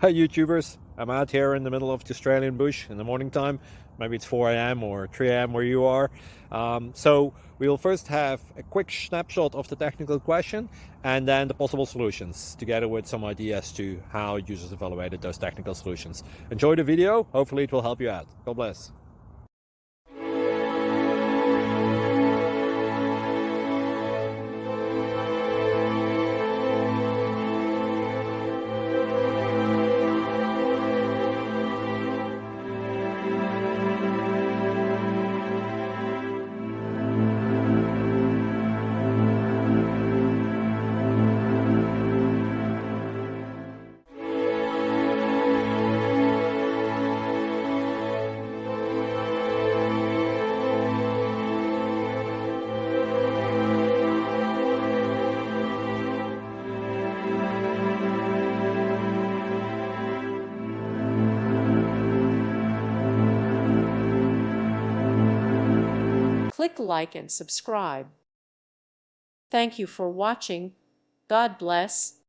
Hi YouTubers, I'm out here in the middle of the Australian bush in the morning time. Maybe it's 4 a.m. or 3 a.m. where you are. So we will first have a quick snapshot of the technical question and then the possible solutions, together with some ideas to how users evaluated those technical solutions. Enjoy the video, hopefully it will help you out. God bless. Click like and subscribe. Thank you for watching. God bless.